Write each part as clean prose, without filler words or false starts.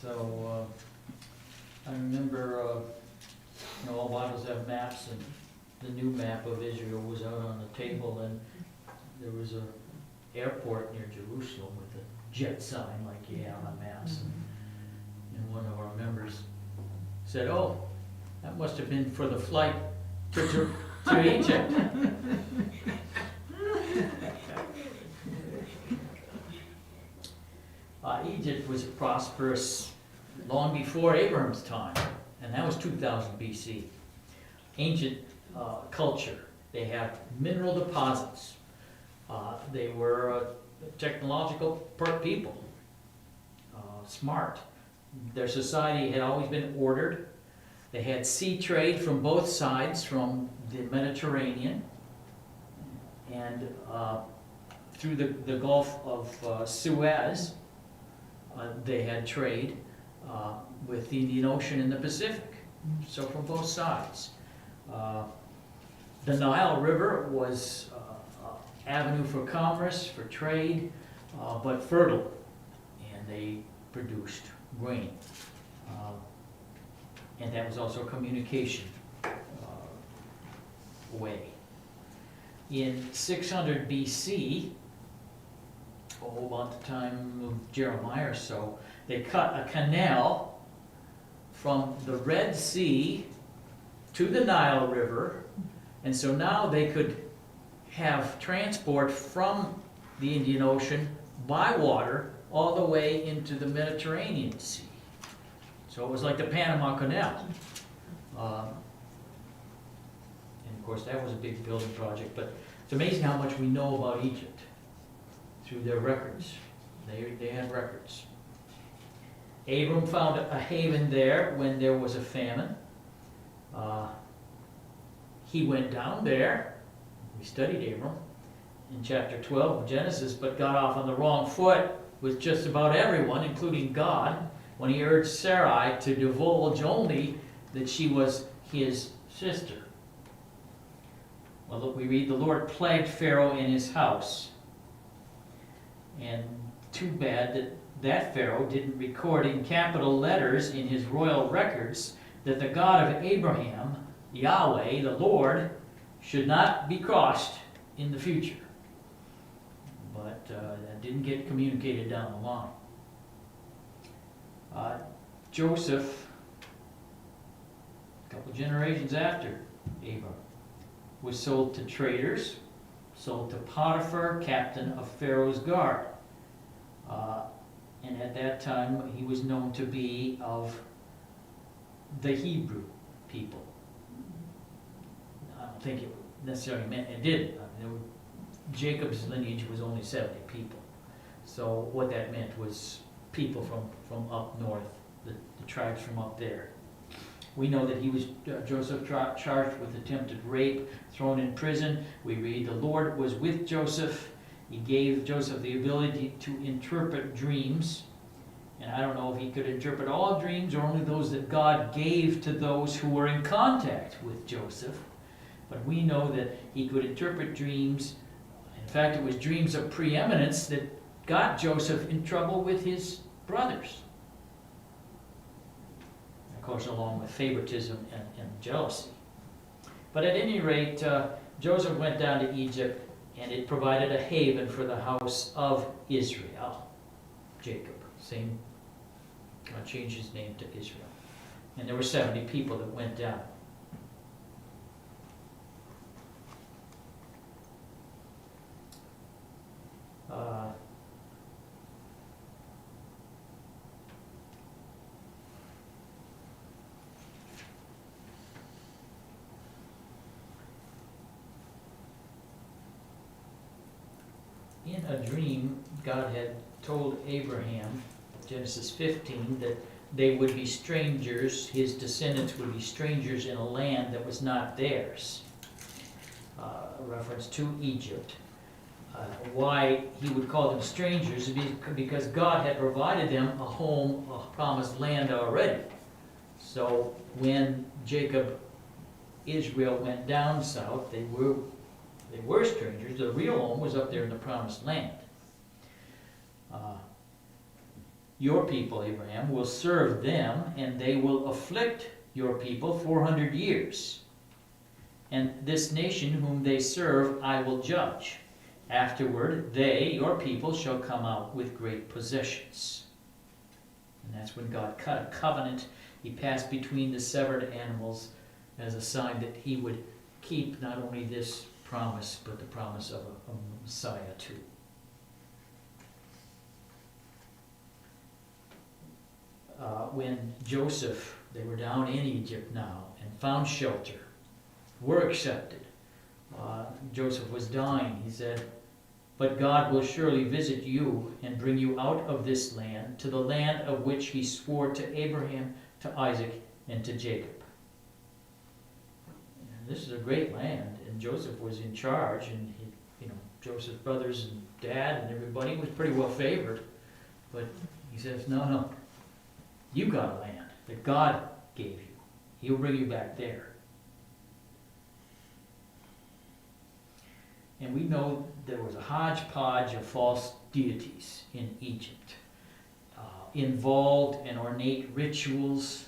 So, I remember, all Bibles have maps, and the new map of Israel was out on the table, and there was a airport near Jerusalem with a jet sign like you have on maps. And one of our members said, "Oh, that must have been for the flight to Egypt." Egypt was prosperous long before Abraham's time, and that was 2000 BC. Ancient culture. They had mineral deposits. They were a technological people, smart. Their society had always been ordered. They had sea trade from both sides, from the Mediterranean and through the Gulf of Suez. They had trade with the Indian Ocean and the Pacific, so from both sides. The Nile River was an avenue for commerce, for trade, but fertile, and they produced grain. And that was also a communication way. In 600 BC, about the time of Jeremiah or so, they cut a canal from the Red Sea to the Nile River, and so now they could have transport from the Indian Ocean by water all the way into the Mediterranean Sea. So it was like the Panama Canal. And of course that was a big building project, but it's amazing how much we know about Egypt through their records. They had records. Abram found a haven there when there was a famine. He went down there. We studied Abram in chapter 12 of Genesis, but got off on the wrong foot with just about everyone, including God, when he urged Sarai to divulge only that she was his sister. Well, look, we read, the Lord plagued Pharaoh in his house. And too bad that Pharaoh didn't record in capital letters in his royal records that the God of Abraham, Yahweh, the Lord, should not be crossed in the future. But that didn't get communicated down the line. Joseph, a couple generations after Abram, was sold to traders, sold to Potiphar, captain of Pharaoh's guard. And at that time, he was known to be of the Hebrew people. I don't think it necessarily meant it did. Jacob's lineage was only 70 people. So what that meant was people from up north, the tribes from up there. We know that he was, Joseph, charged with attempted rape, thrown in prison. We read, the Lord was with Joseph. He gave Joseph the ability to interpret dreams. And I don't know if he could interpret all dreams or only those that God gave to those who were in contact with Joseph. But we know that he could interpret dreams. In fact, it was dreams of preeminence that got Joseph in trouble with his brothers. Of course, along with favoritism and jealousy. But at any rate, Joseph went down to Egypt, and it provided a haven for the house of Israel. Jacob, same, God changed his name to Israel. And there were 70 people that went down. In a dream, God had told Abraham, Genesis 15, that they would be strangers, his descendants would be strangers in a land that was not theirs. A reference to Egypt. Why he would call them strangers is because God had provided them a home, a promised land already. So when Jacob, Israel went down south, they were strangers. The real home was up there in the promised land. your people, Abraham, will serve them, and they will afflict your people 400 years. And this nation whom they serve I will judge. Afterward, they, your people, shall come out with great possessions. And that's when God cut a covenant. He passed between the severed animals as a sign that he would keep not only this promise, but the promise of a Messiah too. When Joseph, they were down in Egypt now, and found shelter, were accepted. Joseph was dying. He said, "But God will surely visit you and bring you out of this land to the land of which he swore to Abraham, to Isaac, and to Jacob." And this is a great land, and Joseph was in charge, and Joseph's brothers and dad and everybody was pretty well favored. But he says, no, you got a land that God gave you. He'll bring you back there. And we know there was a hodgepodge of false deities in Egypt, involved in ornate rituals,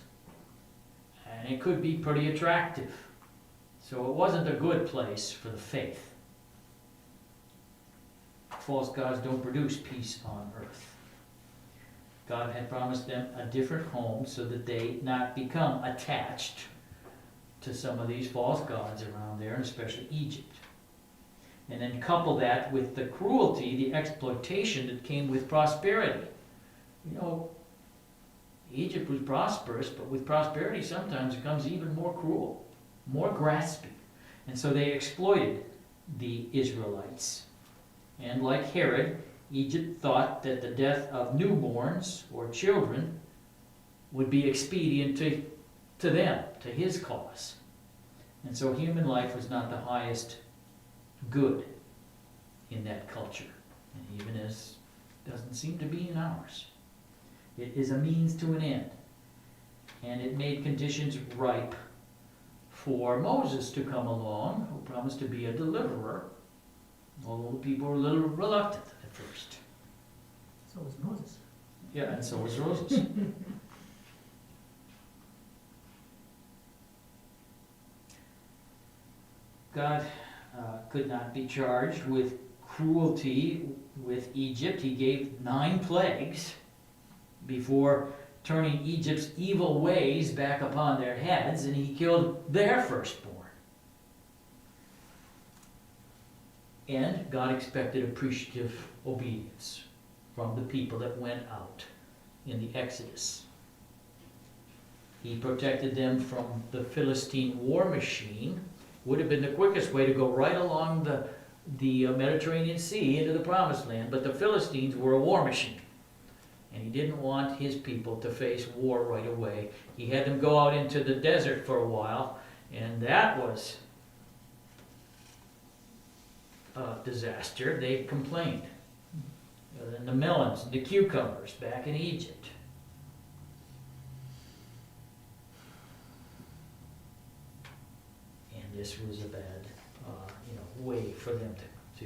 and it could be pretty attractive. So it wasn't a good place for the faith. False gods don't produce peace on earth. God had promised them a different home so that they not become attached to some of these false gods around there, and especially Egypt. And then couple that with the cruelty, the exploitation that came with prosperity. Egypt was prosperous, but with prosperity sometimes it comes even more cruel, more grasping. And so they exploited the Israelites. And like Herod, Egypt thought that the death of newborns or children would be expedient to them, to his cause. And so human life was not the highest good in that culture, and even as doesn't seem to be in ours. It is a means to an end, and it made conditions ripe for Moses to come along, who promised to be a deliverer, although the people were a little reluctant at first. So was Moses. Yeah, and so was Moses. God could not be charged with cruelty with Egypt. He gave 9 plagues before turning Egypt's evil ways back upon their heads, and he killed their firstborn. And God expected appreciative obedience from the people that went out in the Exodus. He protected them from the Philistine war machine. Would have been the quickest way to go right along the Mediterranean Sea into the Promised Land, but the Philistines were a war machine. And he didn't want his people to face war right away. He had them go out into the desert for a while, and that was a disaster. They complained. And the melons and the cucumbers back in Egypt. And this was a bad way for them to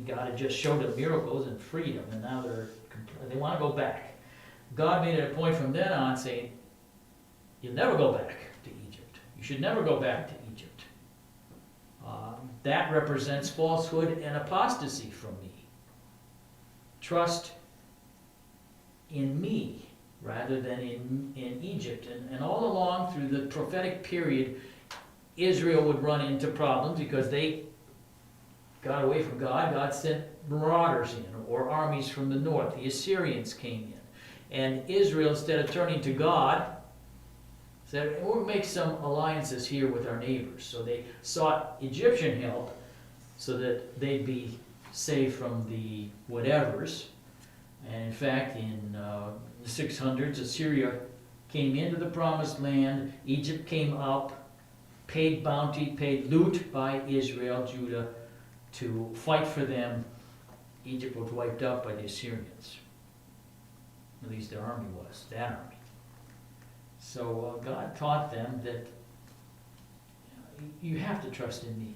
God had just showed them miracles and freed them, and now they want to go back. God made it a point from then on saying, you'll never go back to Egypt. You should never go back to Egypt. That represents falsehood and apostasy from me. Trust in me rather than in Egypt. And all along through the prophetic period, Israel would run into problems because they got away from God. God sent marauders in, or armies from the north. The Assyrians came in. And Israel, instead of turning to God, said, we'll make some alliances here with our neighbors. So they sought Egyptian help so that they'd be saved from the whatevers. And in fact, in the 600s, Assyria came into the Promised Land. Egypt came up, paid bounty, paid loot by Israel, Judah, to fight for them. Egypt was wiped out by the Assyrians. At least their army was, that army. So God taught them that you have to trust in me.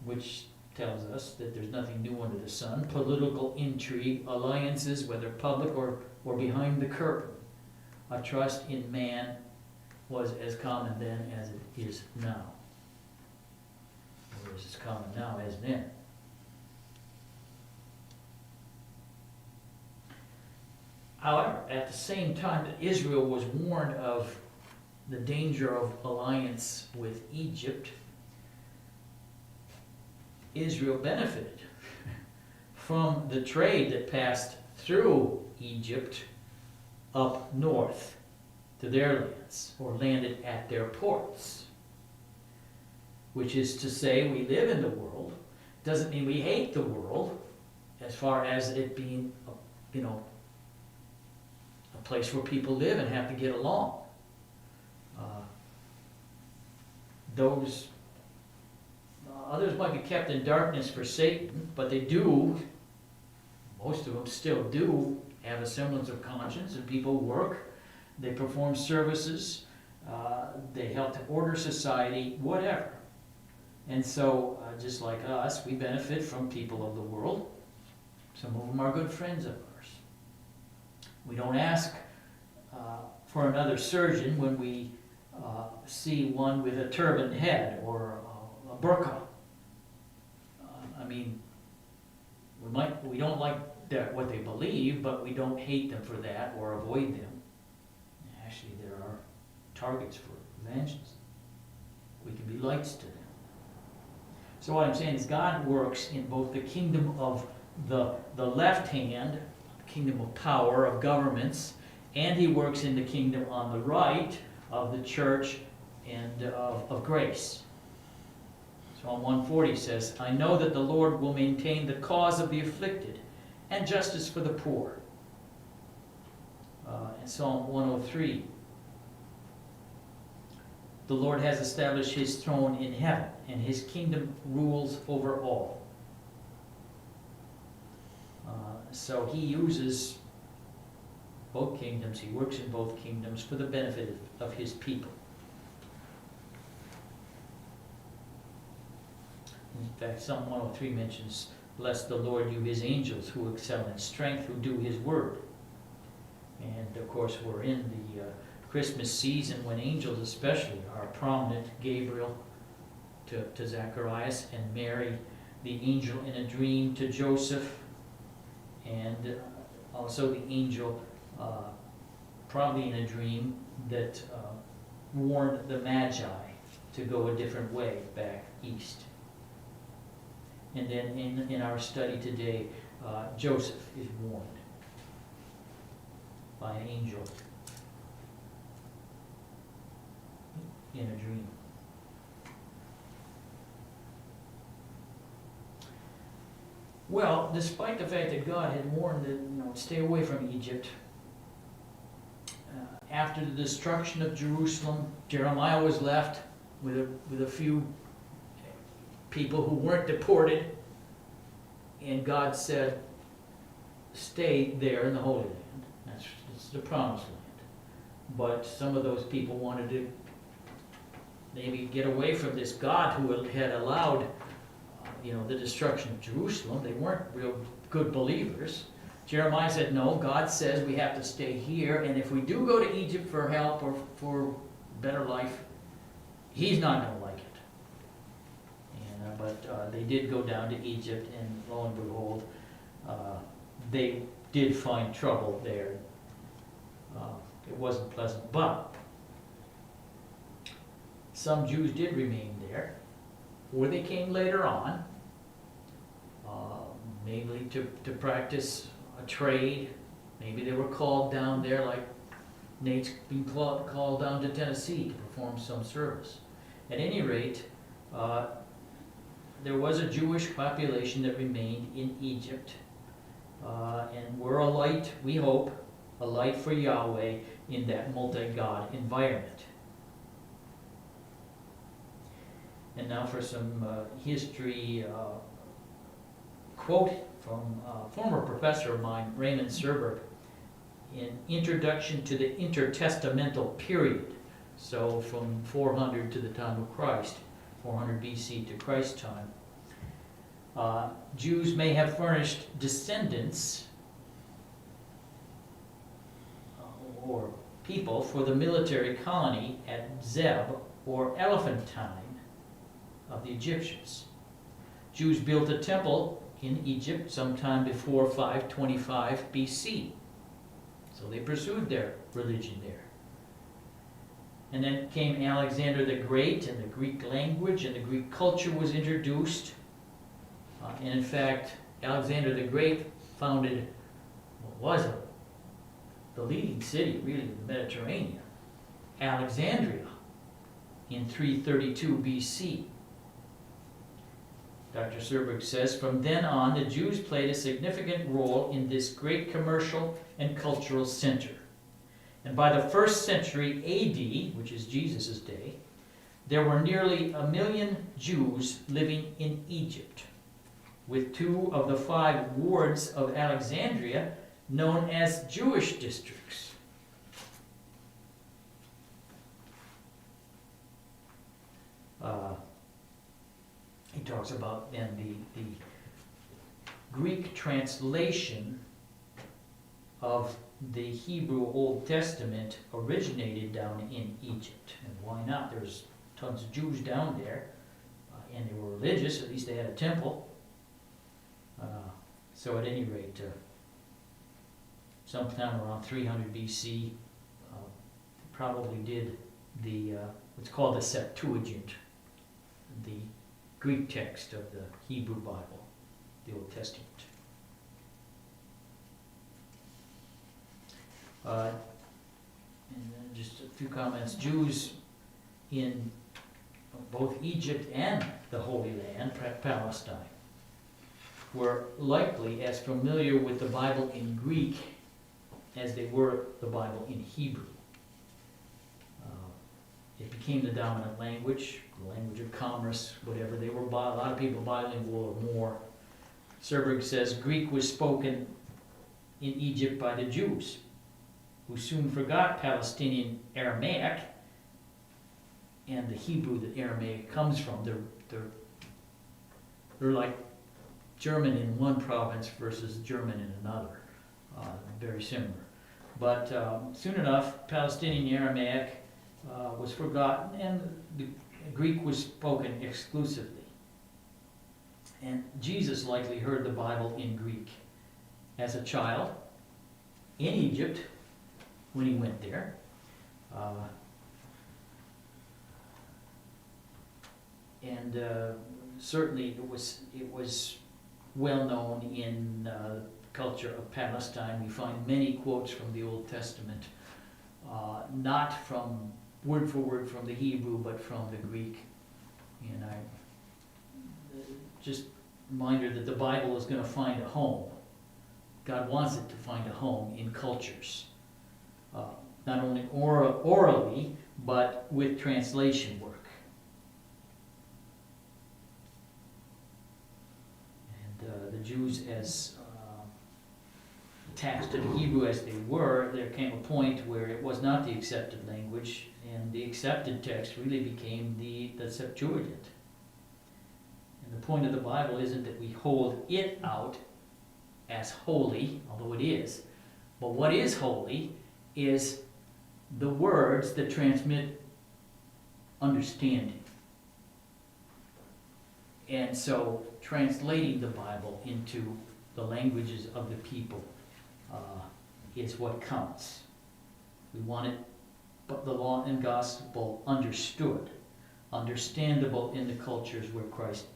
Which tells us that there's nothing new under the sun. Political intrigue, alliances, whether public or behind the curtain. A trust in man was as common then as it is now. Or as common now as then. However, at the same time that Israel was warned of the danger of alliance with Egypt, Israel benefited from the trade that passed through Egypt up north to their lands, or landed at their ports. Which is to say, we live in the world. Doesn't mean we hate the world, as far as it being, a place where people live and have to get along. Those others might be kept in darkness for Satan, but they do, most of them still do, have a semblance of conscience, and people work, they perform services, they help to order society, whatever. And so, just like us, we benefit from people of the world. Some of them are good friends of ours. We don't ask for another surgeon when we see one with a turban head or a burqa. We don't like what they believe, but we don't hate them for that or avoid them. Actually, there are targets for evangelism. We can be lights to them. So what I'm saying is God works in both the kingdom of the left hand, kingdom of power, of governments, and he works in the kingdom on the right of the church and of grace. Psalm 140 says, I know that the Lord will maintain the cause of the afflicted and justice for the poor. And Psalm 103, the Lord has established his throne in heaven, and his kingdom rules over all. So he uses both kingdoms, he works in both kingdoms for the benefit of his people. In fact, Psalm 103 mentions, bless the Lord, you his angels who excel in strength, who do his word. And of course, we're in the Christmas season when angels especially are prominent. Gabriel to Zacharias, and Mary, the angel in a dream to Joseph, and also the angel probably in a dream that warned the Magi to go a different way back east. And then in our study today, Joseph is warned by an angel in a dream. Well, despite the fact that God had warned that, stay away from Egypt, after the destruction of Jerusalem, Jeremiah was left with a few people who weren't deported, and God said, stay there in the Holy Land. That's the Promised Land. But some of those people wanted to maybe get away from this God who had allowed the destruction of Jerusalem. They weren't real good believers. Jeremiah said, no, God says we have to stay here, and if we do go to Egypt for help or for better life, he's not going to like it. But they did go down to Egypt, and lo and behold, they did find trouble there. It wasn't pleasant, but some Jews did remain there, or they came later on, mainly to practice a trade. Maybe they were called down there, like Nate's being called down to Tennessee to perform some service. At any rate, there was a Jewish population that remained in Egypt, and we're a light, we hope, a light for Yahweh in that multi-God environment. And now for some history quote from a former professor of mine, Raymond Serberg, in Introduction to the Intertestamental Period, so from 400 to the time of Christ, 400 BC to Christ's time. Jews may have furnished descendants or people for the military colony at Zeb or Elephantine of the Egyptians. Jews built a temple in Egypt sometime before 525 BC. So they pursued their religion there. And then came Alexander the Great, and the Greek language and the Greek culture was introduced. And in fact, Alexander the Great founded what was the leading city, really, of the Mediterranean, Alexandria, in 332 BC. Dr. Serberg says, from then on, the Jews played a significant role in this great commercial and cultural center. And by the 1st century AD, which is Jesus' day, there were nearly 1 million Jews living in Egypt, with 2 of the 5 wards of Alexandria known as Jewish districts. He talks about then the Greek translation of the Hebrew Old Testament originated down in Egypt. And why not? There's tons of Jews down there, and they were religious, at least they had a temple. So at any rate, sometime around 300 BC, probably did the what's called the Septuagint, the Greek text of the Hebrew Bible, the Old Testament. And then just a few comments. Jews in both Egypt and the Holy Land, Palestine, were likely as familiar with the Bible in Greek as they were the Bible in Hebrew. It became the dominant language, the language of commerce, whatever. They were a lot of people bilingual or more. Serberg says Greek was spoken in Egypt by the Jews, who soon forgot Palestinian Aramaic and the Hebrew that Aramaic comes from. They're like German in one province versus German in another. Very similar. But soon enough, Palestinian Aramaic was forgotten, and the Greek was spoken exclusively. And Jesus likely heard the Bible in Greek as a child in Egypt when he went there. Certainly it was well known in the culture of Palestine. We find many quotes from the Old Testament, not from word for word from the Hebrew, but from the Greek. And just reminder that the Bible is going to find a home. God wants it to find a home in cultures, not only orally, but with translation work. And the Jews, as attached to the Hebrew as they were, there came a point where it was not the accepted language, and the accepted text really became the Septuagint. And the point of the Bible isn't that we hold it out as holy, although it is, but what is holy is the words that transmit understanding. And so translating the Bible into the languages of the people is what counts. We want it, but the law and gospel understood, understandable in the cultures where Christ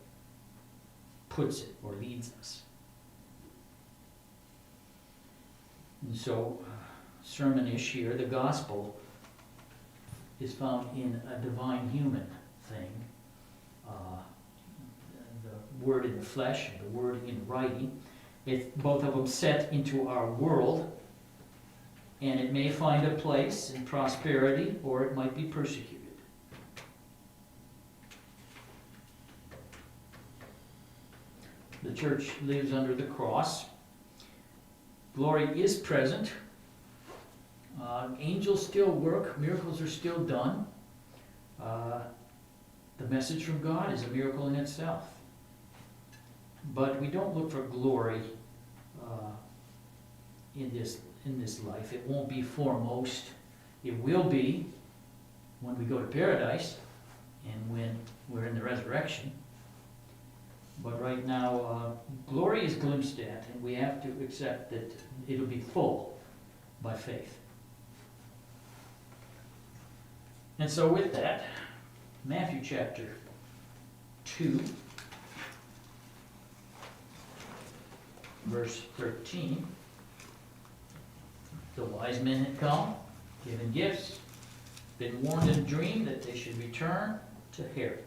puts it or leads us. And so, sermon-ish here, the gospel is found in a divine human thing. The word in the flesh and the word in writing. It's both of them set into our world, and it may find a place in prosperity, or it might be persecuted. The church lives under the cross. Glory is present. Angels still work. Miracles are still done. The message from God is a miracle in itself. But we don't look for glory in this life. It won't be foremost. It will be when we go to paradise and when we're in the resurrection. But right now, glory is glimpsed at, and we have to accept that it'll be full by faith. And so with that, Matthew chapter 2, verse 13. The wise men had come, given gifts, been warned in a dream that they should return to Herod.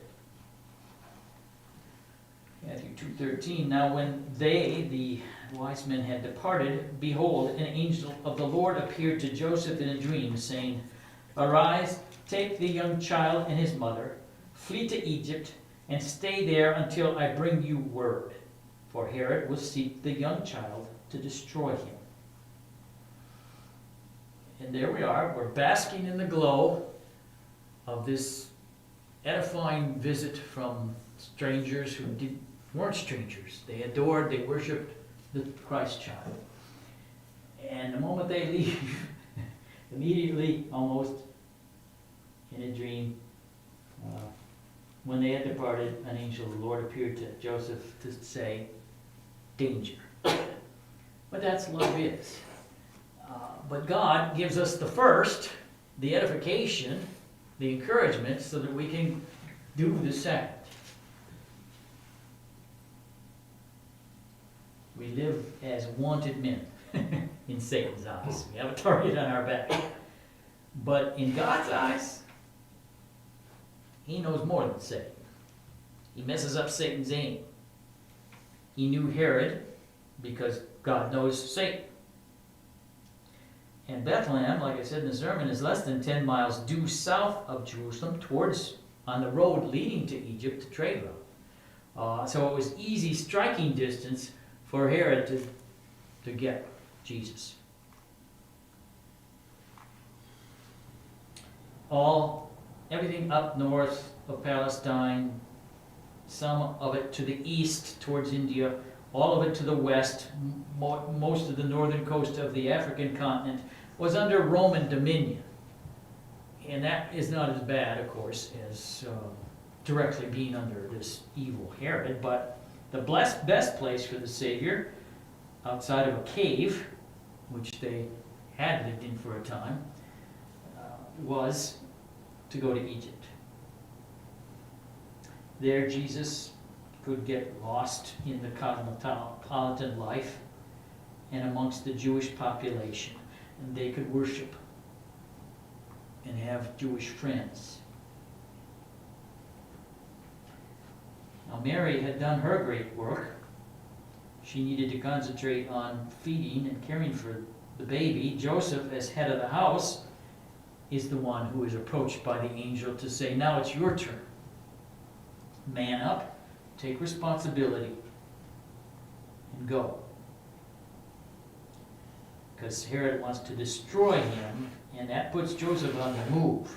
Matthew 2:13. Now when they, the wise men, had departed, behold, an angel of the Lord appeared to Joseph in a dream, saying, Arise, take the young child and his mother, flee to Egypt, and stay there until I bring you word. For Herod will seek the young child to destroy him. And there we are, we're basking in the glow of this edifying visit from strangers who weren't strangers. They adored, they worshipped the Christ child. And the moment they leave, immediately, almost in a dream, when they had departed, an angel of the Lord appeared to Joseph to say, danger. But that's love is. But God gives us the first, the edification, the encouragement, so that we can do the second. We live as wanted men in Satan's eyes. We have a target on our back. But in God's eyes, he knows more than Satan. He messes up Satan's aim. He knew Herod because God knows Satan. And Bethlehem, like I said in the sermon, is less than 10 miles due south of Jerusalem, on the road leading to Egypt, the trade route. So it was easy striking distance for Herod to get Jesus. Everything up north of Palestine, some of it to the east towards India, all of it to the west, most of the northern coast of the African continent was under Roman dominion. And that is not as bad, of course, as directly being under this evil Herod, but the best place for the Savior, outside of a cave, which they had lived in for a time, was to go to Egypt. There Jesus could get lost in the cosmopolitan life and amongst the Jewish population, and they could worship and have Jewish friends. Now Mary had done her great work. She needed to concentrate on feeding and caring for the baby. Joseph, as head of the house, is the one who is approached by the angel to say, now it's your turn. Man up, take responsibility, and go. Because Herod wants to destroy him, and that puts Joseph on the move.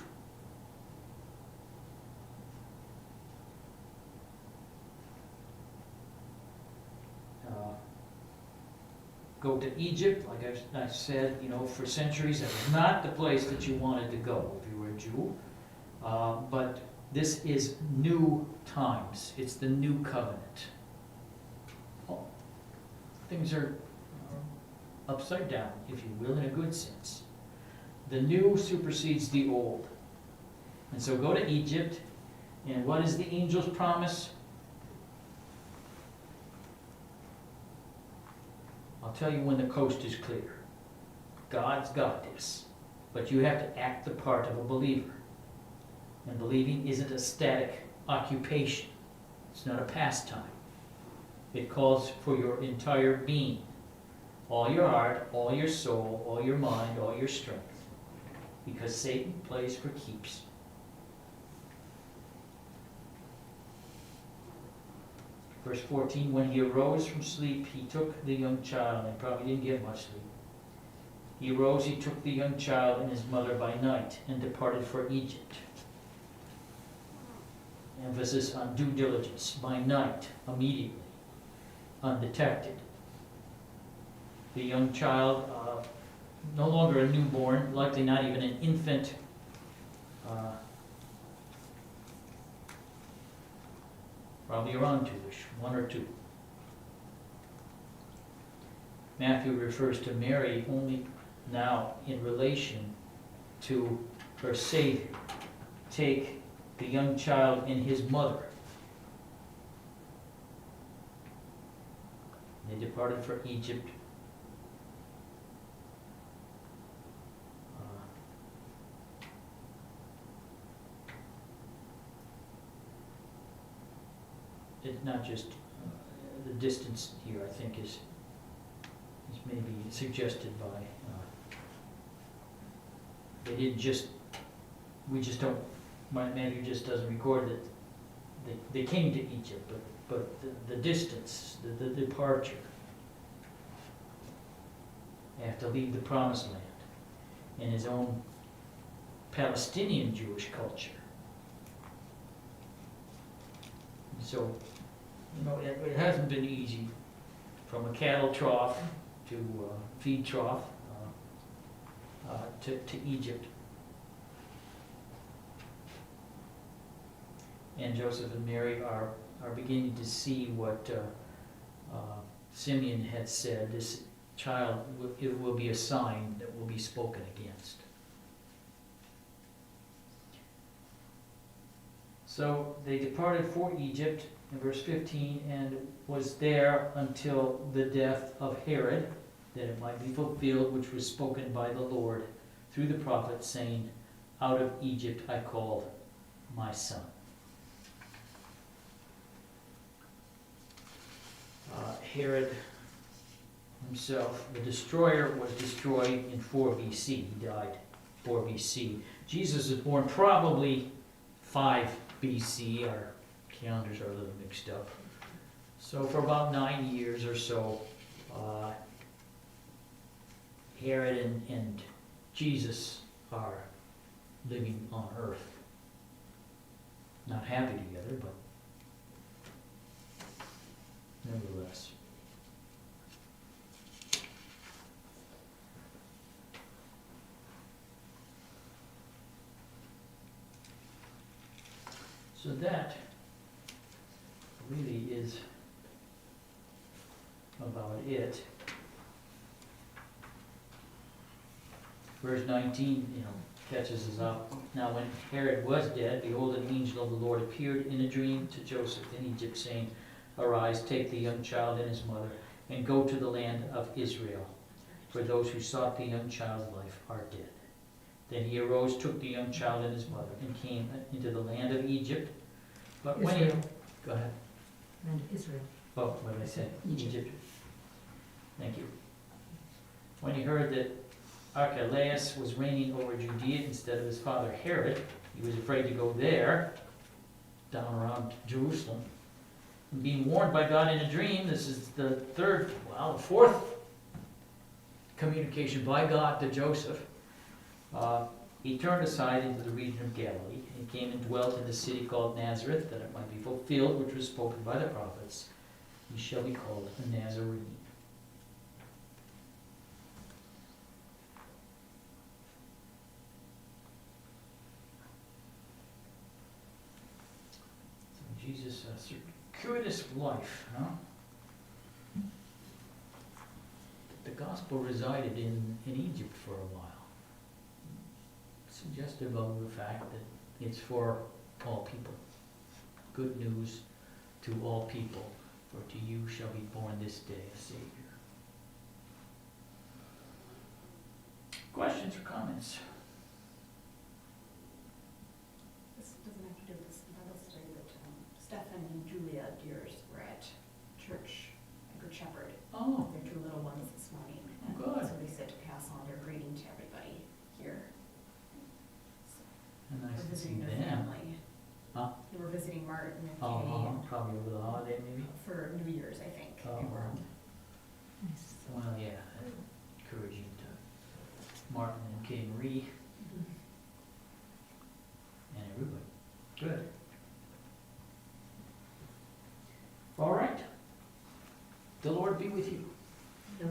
Go to Egypt, like I've said, for centuries, that was not the place that you wanted to go if you were a Jew. But this is new times. It's the new covenant. Things are upside down, if you will, in a good sense. The new supersedes the old. And so go to Egypt, and what is the angel's promise? I'll tell you when the coast is clear. God's got this. But you have to act the part of a believer. And believing isn't a static occupation. It's not a pastime. It calls for your entire being. All your heart, all your soul, all your mind, all your strength. Because Satan plays for keeps. Verse 14, when he arose from sleep, he took the young child, and probably didn't get much sleep. He arose, he took the young child and his mother by night, and departed for Egypt. Emphasis on due diligence, by night, immediately. undetected. The young child, no longer a newborn, likely not even an infant, probably around 2-ish, 1 or 2. Matthew refers to Mary only now in relation to her Savior. Take the young child and his mother. They departed for Egypt. It's not just the distance here, I think, is maybe suggested by, they didn't just, we just don't, Matthew just doesn't record that they came to Egypt, but the distance, the departure. They have to leave the promised land in his own Palestinian Jewish culture. And so, it hasn't been easy from a cattle trough to feed trough to Egypt. And Joseph and Mary are beginning to see what Simeon had said. This child, it will be a sign that will be spoken against. So they departed for Egypt, in verse 15, and was there until the death of Herod, that it might be fulfilled, which was spoken by the Lord through the prophet, saying, out of Egypt I called my son. Herod himself, the destroyer, was destroyed in 4 BC. He died 4 BC. Jesus was born probably 5 BC. Our calendars are a little mixed up. So for about 9 years or so, Herod and Jesus are living on earth. Not happy together, but nevertheless. So that really is about it. Verse 19, catches us up. Now when Herod was dead, behold, an angel of the Lord appeared in a dream to Joseph in Egypt, saying, arise, take the young child and his mother, and go to the land of Israel, for those who sought the young child's life are dead. Then he arose, took the young child and his mother, and came into the land of Egypt. But when he... Israel. Go ahead. Land of Israel. Oh, what did I say? Egypt. Thank you. When he heard that Archelaus was reigning over Judea instead of his father Herod, he was afraid to go there, down around Jerusalem. And being warned by God in a dream, this is the fourth communication by God to Joseph. He turned aside into the region of Galilee, and came and dwelt in the city called Nazareth, that it might be fulfilled, which was spoken by the prophets. He shall be called a Nazarene. So Jesus, a circuitous life, huh? The gospel resided in Egypt for a while. Suggestive of the fact that it's for all people. Good news to all people, for to you shall be born this day a Savior. Questions or comments? This doesn't have to do with this Bible study, but Stephen and Julia Deers were at church at Good Shepherd. Oh, Their 2 little ones this morning. And good. so they said to pass on their greeting to everybody here. nice We're to see visiting their them. family. Huh? They were visiting Martin and Oh, Kay probably over the holiday maybe? for New Year's, I think. Oh, They were. Nice. well, yeah, encouraging to Martin and Kay Marie. The Lord be with you. No.